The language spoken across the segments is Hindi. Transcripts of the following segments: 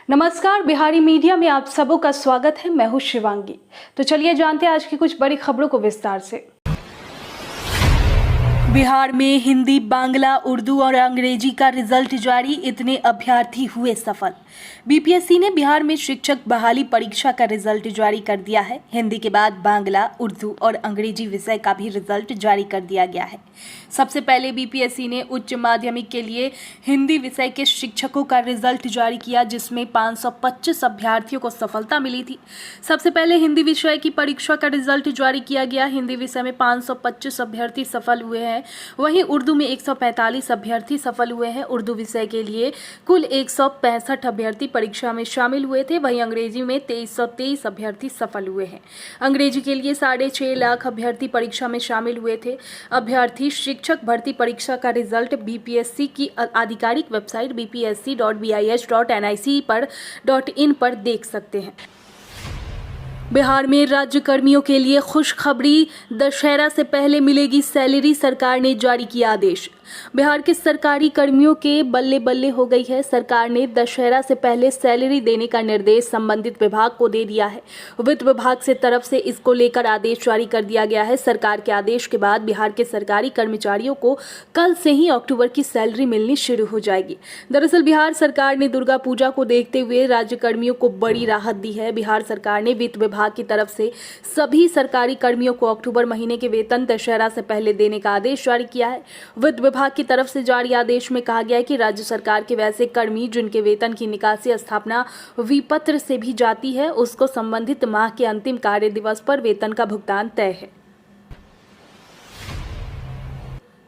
नमस्कार, बिहारी मीडिया में आप सबों का स्वागत है। मैं हूं शिवांगी। तो चलिए जानते हैं आज की कुछ बड़ी खबरों को विस्तार से। बिहार में हिंदी, बांग्ला, उर्दू और अंग्रेजी का रिजल्ट जारी, इतने अभ्यर्थी हुए सफल। बीपीएससी ने बिहार में शिक्षक बहाली परीक्षा का रिजल्ट जारी कर दिया है। हिंदी के बाद बांग्ला, उर्दू और अंग्रेजी विषय का भी रिजल्ट जारी कर दिया गया है। सबसे पहले बीपीएससी ने उच्च माध्यमिक के लिए हिंदी विषय के शिक्षकों का रिजल्ट जारी किया, जिसमें 525 अभ्यर्थियों को सफलता मिली थी। सबसे पहले हिंदी विषय की परीक्षा का रिजल्ट जारी किया गया। हिंदी विषय में 525 अभ्यर्थी सफल हुए हैं। वहीं उर्दू में 145 अभ्यर्थी सफल हुए हैं। उर्दू विषय के लिए कुल 165 अभ्यर्थी परीक्षा में शामिल हुए थे। वहीं अंग्रेजी में 2323 अभ्यर्थी सफल हुए हैं। अंग्रेजी के लिए 6.5 लाख अभ्यर्थी परीक्षा में शामिल हुए थे। अभ्यर्थी शिक्षक भर्ती परीक्षा का रिजल्ट बीपीएससी की आधिकारिक वेबसाइट bpsc.bih.nic.in पर देख सकते हैं। बिहार में राज्य कर्मियों के लिए खुशखबरी, दशहरा से पहले मिलेगी सैलरी, सरकार ने जारी किया आदेश। बिहार के सरकारी कर्मियों के बल्ले बल्ले हो गई है। सरकार ने दशहरा से पहले सैलरी देने का निर्देश संबंधित विभाग को दे दिया है। वित्त विभाग से तरफ से इसको लेकर आदेश जारी कर दिया गया है। सरकार के आदेश के बाद बिहार के सरकारी कर्मचारियों को कल से ही अक्टूबर की सैलरी मिलनी शुरू हो जाएगी। दरअसल बिहार सरकार ने दुर्गा पूजा को देखते हुए राज्य कर्मियों को बड़ी राहत दी है। बिहार सरकार ने वित्त विभाग की तरफ से सभी सरकारी कर्मियों को अक्टूबर महीने के वेतन दशहरा से पहले देने का आदेश जारी किया है। वित्त विभाग की तरफ से जारी आदेश में कहा गया है कि राज्य सरकार के वैसे कर्मी जिनके वेतन की निकासी स्थापना विपत्र से भी जाती है, उसको संबंधित माह के अंतिम कार्य दिवस पर वेतन का भुगतान तय है।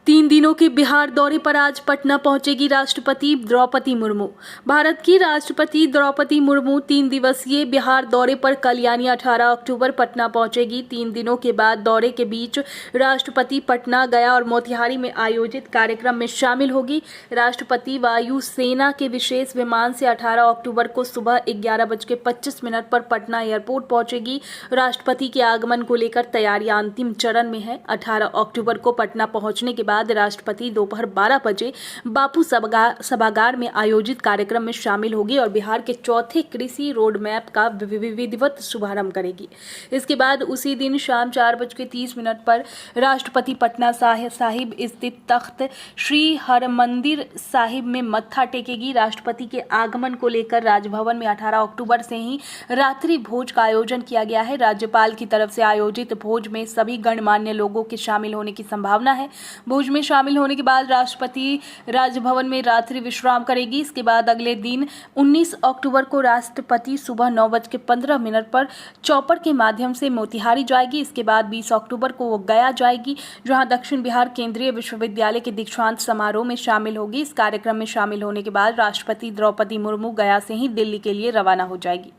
3 दिनों के बिहार दौरे पर आज पटना पहुंचेगी राष्ट्रपति द्रौपदी मुर्मू। भारत की राष्ट्रपति द्रौपदी मुर्मू 3 दिवसीय बिहार दौरे पर कल यानी 18 अक्टूबर पटना पहुंचेगी। 3 दिनों के बाद दौरे के बीच राष्ट्रपति पटना, गया और मोतिहारी में आयोजित कार्यक्रम में शामिल होगी। राष्ट्रपति वायु सेना के विशेष विमान से 18 अक्टूबर को सुबह 11:25 पर पटना एयरपोर्ट पहुंचेगी। राष्ट्रपति के आगमन को लेकर तैयारियां अंतिम चरण में है। 18 अक्टूबर को पटना पहुंचने के बाद राष्ट्रपति दोपहर 12 बजे बापू सभागार में आयोजित कार्यक्रम में शामिल होगी और बिहार के चौथे कृषि रोड मैप का विधिवत शुभारंभ करेगी। इसके बाद उसी दिन शाम 4:30 पर राष्ट्रपति पटना साहिब स्थित तख्त श्री हरमंदिर साहिब में मत्था टेकेगी। राष्ट्रपति के आगमन को लेकर राजभवन में 18 अक्टूबर से ही रात्रि भोज का आयोजन किया गया है। राज्यपाल की तरफ से आयोजित भोज में सभी गणमान्य लोगों के शामिल होने की संभावना है। भोज में शामिल होने के बाद राष्ट्रपति राजभवन में रात्रि विश्राम करेगी। इसके बाद अगले दिन 19 अक्टूबर को राष्ट्रपति सुबह 9:15 पर चौपर के माध्यम से मोतिहारी जाएगी। इसके बाद 20 अक्टूबर को वो गया जाएगी, जहां दक्षिण बिहार केंद्रीय विश्वविद्यालय के दीक्षांत समारोह में शामिल होगी। इस कार्यक्रम में शामिल होने के बाद राष्ट्रपति द्रौपदी मुर्मू गया से ही दिल्ली के लिए रवाना हो जाएगी।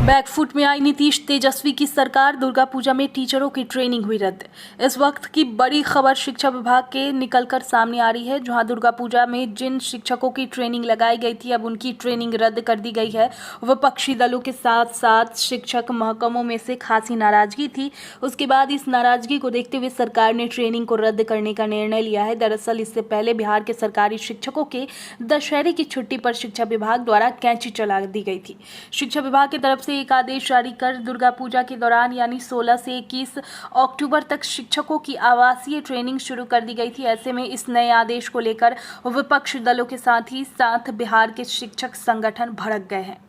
बैकफुट में आई नीतीश तेजस्वी की सरकार, दुर्गा पूजा में टीचरों की ट्रेनिंग हुई रद्द। इस वक्त की बड़ी खबर शिक्षा विभाग के निकलकर सामने आ रही है, जहां दुर्गा पूजा में जिन शिक्षकों की ट्रेनिंग लगाई गई थी, अब उनकी ट्रेनिंग रद्द कर दी गई है। विपक्षी दलों के साथ साथ शिक्षक महकमों में से खासी नाराजगी थी। उसके बाद इस नाराजगी को देखते हुए सरकार ने ट्रेनिंग को रद्द करने का निर्णय लिया है। दरअसल इससे पहले बिहार के सरकारी शिक्षकों के दशहरे की छुट्टी पर शिक्षा विभाग द्वारा कैंची चला दी गई थी। शिक्षा विभाग की तरफ से एक आदेश जारी कर दुर्गा पूजा के दौरान यानी 16 से 21 अक्टूबर तक शिक्षकों की आवासीय ट्रेनिंग शुरू कर दी गई थी। ऐसे में इस नए आदेश को लेकर विपक्षी दलों के साथ ही साथ बिहार के शिक्षक संगठन भड़क गए हैं।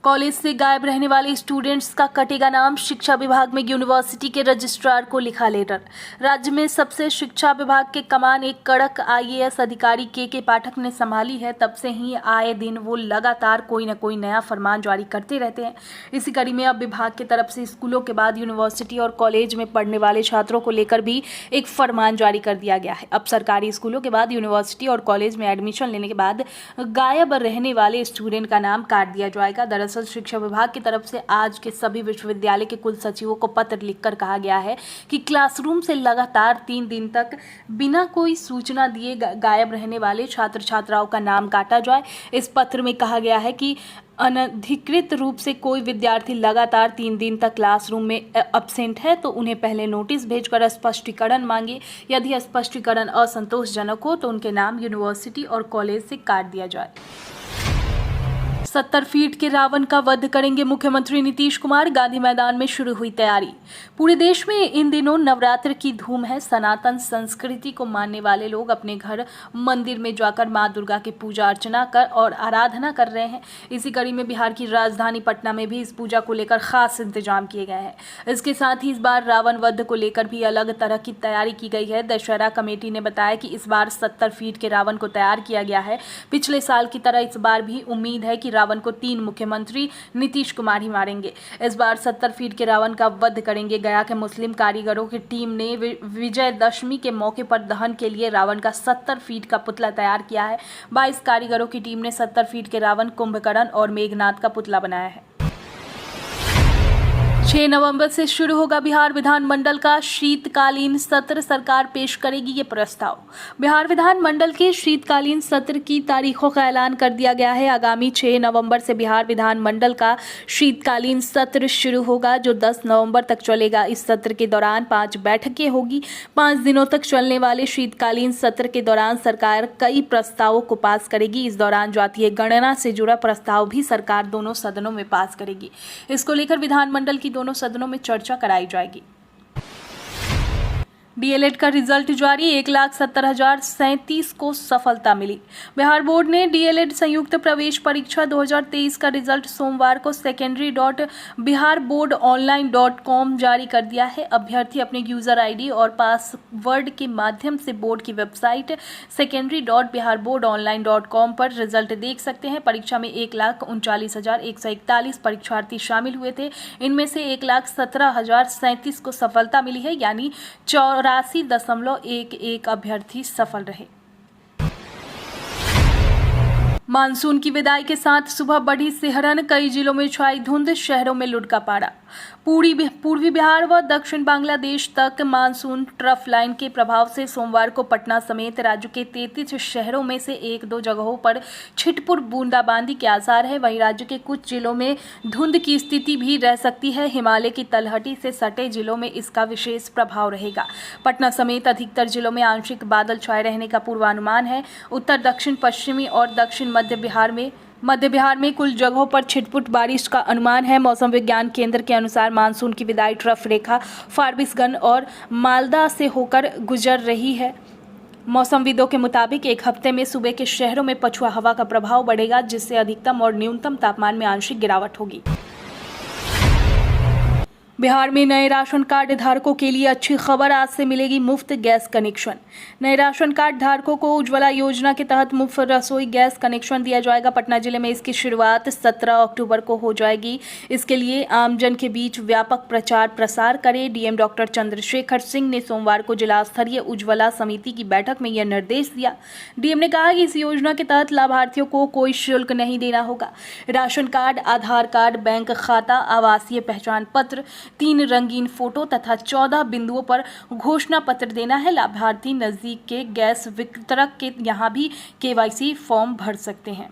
कॉलेज से गायब रहने वाले स्टूडेंट्स का कटेगा नाम, शिक्षा विभाग में यूनिवर्सिटी के रजिस्ट्रार को लिखा लेटर। राज्य में सबसे शिक्षा विभाग के कमान एक कड़क आईएएस अधिकारी के पाठक ने संभाली है। तब से ही आए दिन वो लगातार कोई न कोई नया फरमान जारी करते रहते हैं। इसी कड़ी में अब विभाग की तरफ से स्कूलों के बाद यूनिवर्सिटी और कॉलेज में पढ़ने वाले छात्रों को लेकर भी एक फरमान जारी कर दिया गया है। अब सरकारी स्कूलों के बाद यूनिवर्सिटी और कॉलेज में एडमिशन लेने के बाद गायब रहने वाले स्टूडेंट का नाम काट दिया जाएगा। दरअसल दरअसल शिक्षा विभाग की तरफ से आज के सभी विश्वविद्यालय के कुल सचिवों को पत्र लिखकर कहा गया है कि क्लासरूम से लगातार 3 दिन तक बिना कोई सूचना दिए गायब रहने वाले छात्र छात्राओं का नाम काटा जाए। इस पत्र में कहा गया है कि अनधिकृत रूप से कोई विद्यार्थी लगातार 3 दिन तक क्लासरूम में एब्सेंट है तो उन्हें पहले नोटिस भेजकर स्पष्टीकरण मांगे। यदि स्पष्टीकरण असंतोषजनक हो तो उनके नाम यूनिवर्सिटी और कॉलेज से काट दिया जाए। 70 फीट के रावण का वध करेंगे मुख्यमंत्री नीतीश कुमार, गांधी मैदान में शुरू हुई तैयारी। पूरे देश में इन दिनों नवरात्र की धूम है। सनातन संस्कृति को मानने वाले लोग अपने घर मंदिर में जाकर मां दुर्गा की पूजा अर्चना कर और आराधना कर रहे हैं। इसी कड़ी में बिहार की राजधानी पटना में भी इस पूजा को लेकर खास इंतजाम किए गए हैं। इसके साथ ही इस बार रावण वध को लेकर भी अलग तरह की तैयारी की गई है। दशहरा कमेटी ने बताया कि इस बार 70 फीट के रावण को तैयार किया गया है। पिछले साल की तरह इस बार भी उम्मीद है कि रावण को 3 मुख्यमंत्री नीतीश कुमार ही मारेंगे। इस बार 70 फीट के रावण का वध करेंगे। गया के मुस्लिम कारीगरों की टीम ने विजयदशमी के मौके पर दहन के लिए रावण का 70 फीट का पुतला तैयार किया है। 22 कारीगरों की टीम ने 70 फीट के रावण, कुंभकर्ण और मेघनाथ का पुतला बनाया है। 6 नवंबर से शुरू होगा बिहार विधानमंडल का शीतकालीन सत्र, सरकार पेश करेगी ये प्रस्ताव। बिहार विधानमंडल के शीतकालीन सत्र की तारीखों का ऐलान कर दिया गया है। आगामी 6 नवंबर से बिहार विधानमंडल का शीतकालीन सत्र शुरू होगा जो 10 नवंबर तक चलेगा। इस सत्र के दौरान 5 बैठकें होगी। 5 दिनों तक चलने वाले शीतकालीन सत्र के दौरान सरकार कई प्रस्तावों को पास करेगी। इस दौरान जातीय गणना से जुड़ा प्रस्ताव भी सरकार दोनों सदनों में पास करेगी। इसको लेकर विधानमंडल की दोनों सदनों में चर्चा कराई जाएगी। डीएलएड का रिजल्ट जारी, 1,70,037 को सफलता मिली। बिहार बोर्ड ने डीएलएड संयुक्त प्रवेश परीक्षा 2023 का रिजल्ट सोमवार को secondary.biharboardonline.com जारी कर दिया है। अभ्यर्थी अपने यूजर आईडी और पासवर्ड के माध्यम से बोर्ड की वेबसाइट secondary.biharboardonline.com पर रिजल्ट देख सकते हैं। परीक्षा में 1,39,141 परीक्षार्थी शामिल हुए थे। इनमें से 1,17,037 को सफलता मिली है, यानी 84.11 अभ्यर्थी सफल रहे। मानसून की विदाई के साथ सुबह बढ़ी सिहरन, कई जिलों में छाई धुंध, शहरों में लुढ़का पारा। पूर्वी बिहार व दक्षिण बांग्लादेश तक मानसून ट्रफ लाइन के प्रभाव से सोमवार को पटना समेत राज्य के 33 शहरों में से 1-2 जगहों पर छिटपुट बूंदाबांदी के आसार है। वहीं राज्य के कुछ जिलों में धुंध की स्थिति भी रह सकती है। हिमालय की तलहटी से सटे जिलों में इसका विशेष प्रभाव रहेगा। पटना समेत अधिकतर जिलों में आंशिक बादल छाए रहने का पूर्वानुमान है। उत्तर, दक्षिण पश्चिमी और दक्षिण मध्य बिहार में कुल जगहों पर छिटपुट बारिश का अनुमान है। मौसम विज्ञान केंद्र के अनुसार मानसून की विदाई ट्रफ रेखा फारबिसगंज और मालदा से होकर गुजर रही है। मौसमविदों के मुताबिक एक हफ्ते में सुबह के शहरों में पछुआ हवा का प्रभाव बढ़ेगा, जिससे अधिकतम और न्यूनतम तापमान में आंशिक गिरावट होगी। बिहार में नए राशन कार्ड धारकों के लिए अच्छी खबर, आज से मिलेगी मुफ्त गैस कनेक्शन। नए राशन कार्ड धारकों को उज्ज्वला योजना के तहत मुफ्त रसोई गैस कनेक्शन दिया जाएगा। पटना जिले में इसकी शुरुआत 17 अक्टूबर को हो जाएगी। इसके लिए आमजन के बीच व्यापक प्रचार प्रसार करें। डीएम डॉक्टर चंद्रशेखर सिंह ने सोमवार को जिला स्तरीय उज्ज्वला समिति की बैठक में यह निर्देश दिया। डीएम ने कहा कि इस योजना के तहत लाभार्थियों को कोई शुल्क नहीं देना होगा। राशन कार्ड, आधार कार्ड, बैंक खाता, आवासीय पहचान पत्र, 3 रंगीन फोटो तथा 14 बिंदुओं पर घोषणा पत्र देना है। लाभार्थी नजदीक के गैस वितरक के यहाँ भी केवाईसी फॉर्म भर सकते हैं।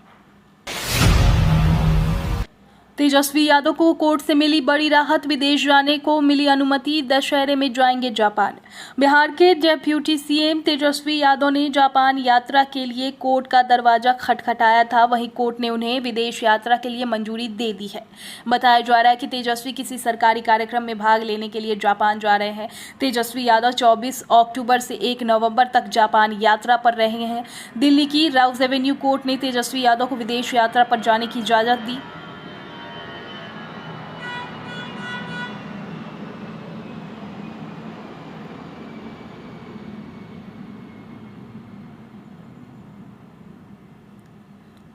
तेजस्वी यादव को कोर्ट से मिली बड़ी राहत, विदेश जाने को मिली अनुमति, दशहरे में जाएंगे जापान। बिहार के डेप्यूटी सीएम तेजस्वी यादव ने जापान यात्रा के लिए कोर्ट का दरवाजा खटखटाया था। वहीं कोर्ट ने उन्हें विदेश यात्रा के लिए मंजूरी दे दी है। बताया जा रहा है कि तेजस्वी किसी सरकारी कार्यक्रम में भाग लेने के लिए जापान जा रहे हैं। तेजस्वी यादव 24 अक्टूबर से 1 नवंबर तक जापान यात्रा पर रहे हैं। दिल्ली की राउज एवेन्यू कोर्ट ने तेजस्वी यादव को विदेश यात्रा पर जाने की इजाजत दी।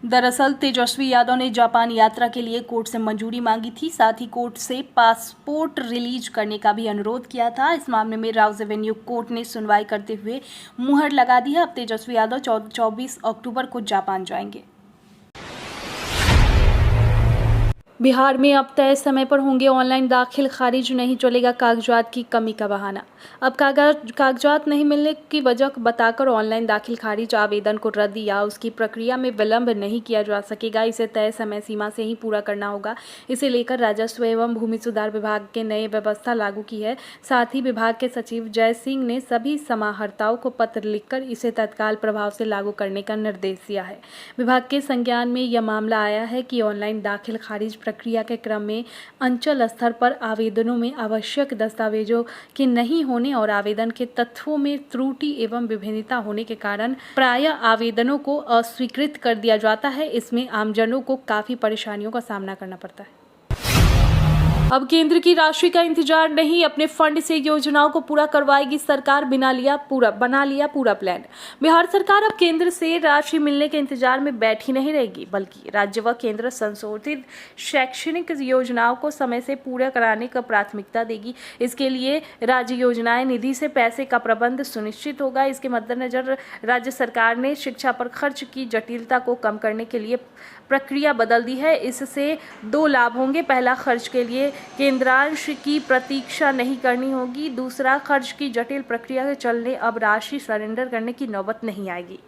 दरअसल तेजस्वी यादव ने जापान यात्रा के लिए कोर्ट से मंजूरी मांगी थी। साथ ही कोर्ट से पासपोर्ट रिलीज करने का भी अनुरोध किया था। इस मामले में राउज एवेन्यू कोर्ट ने सुनवाई करते हुए मुहर लगा दी है। अब तेजस्वी यादव 24 अक्टूबर को जापान जाएंगे। बिहार में अब तय समय पर होंगे ऑनलाइन दाखिल खारिज, नहीं चलेगा कागजात की कमी का बहाना। अब कागजात नहीं मिलने की वजह बताकर ऑनलाइन दाखिल खारिज आवेदन को रद्द या उसकी प्रक्रिया में विलंब नहीं किया जा सकेगा। इसे तय समय सीमा से ही पूरा करना होगा। इसे लेकर राजस्व एवं भूमि सुधार विभाग के नए व्यवस्था लागू की है। साथ ही विभाग के सचिव जय सिंह ने सभी समाहर्ताओं को पत्र लिखकर इसे तत्काल प्रभाव से लागू करने का निर्देश दिया है। विभाग के संज्ञान में यह मामला आया है कि ऑनलाइन दाखिल खारिज प्रक्रिया के क्रम में अंचल स्तर पर आवेदनों में आवश्यक दस्तावेजों के नहीं होने और आवेदन के तथ्यों में त्रुटि एवं विभिन्नता होने के कारण प्रायः आवेदनों को अस्वीकृत कर दिया जाता है। इसमें आमजनों को काफी परेशानियों का सामना करना पड़ता है। अब केंद्र की राशि का इंतजार नहीं, अपने फंड से योजनाओं को पूरा करवाएगी सरकार, बना लिया पूरा प्लान। बिहार सरकार अब केंद्र से राशि मिलने के इंतजार में बैठी नहीं रहेगी, बल्कि राज्य व केंद्र संशोधित शैक्षणिक योजनाओं को समय से पूरा कराने को प्राथमिकता देगी। इसके लिए राज्य योजनाएं निधि से पैसे का प्रबंध सुनिश्चित होगा। इसके मद्देनजर राज्य सरकार ने शिक्षा पर खर्च की जटिलता को कम करने के लिए प्रक्रिया बदल दी है। इससे दो लाभ होंगे। पहला, खर्च के लिए केंद्रांश की प्रतीक्षा नहीं करनी होगी। दूसरा, खर्च की जटिल प्रक्रिया के चलने अब राशि सरेंडर करने की नौबत नहीं आएगी।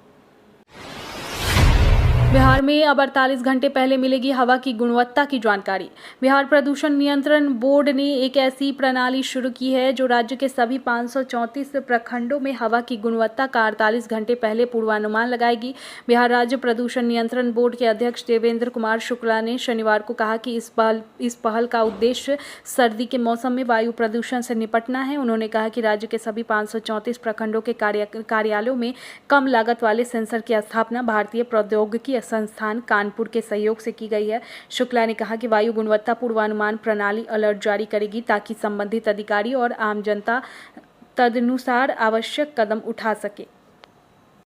बिहार में अब 48 घंटे पहले मिलेगी हवा की गुणवत्ता की जानकारी। बिहार प्रदूषण नियंत्रण बोर्ड ने एक ऐसी प्रणाली शुरू की है जो राज्य के सभी 534 प्रखंडों में हवा की गुणवत्ता का 48 घंटे पहले पूर्वानुमान लगाएगी। बिहार राज्य प्रदूषण नियंत्रण बोर्ड के अध्यक्ष देवेंद्र कुमार शुक्ला ने शनिवार को कहा कि इस पहल का उद्देश्य सर्दी के मौसम में वायु प्रदूषण से निपटना है। उन्होंने कहा कि राज्य के सभी 534 प्रखंडों के कार्यालयों में कम लागत वाले सेंसर की स्थापना भारतीय प्रौद्योगिकी संस्थान कानपुर के सहयोग से की गई है। शुक्ला ने कहा कि वायु गुणवत्ता पूर्वानुमान प्रणाली अलर्ट जारी करेगी ताकि संबंधित अधिकारी और आम जनता तदनुसार आवश्यक कदम उठा सके।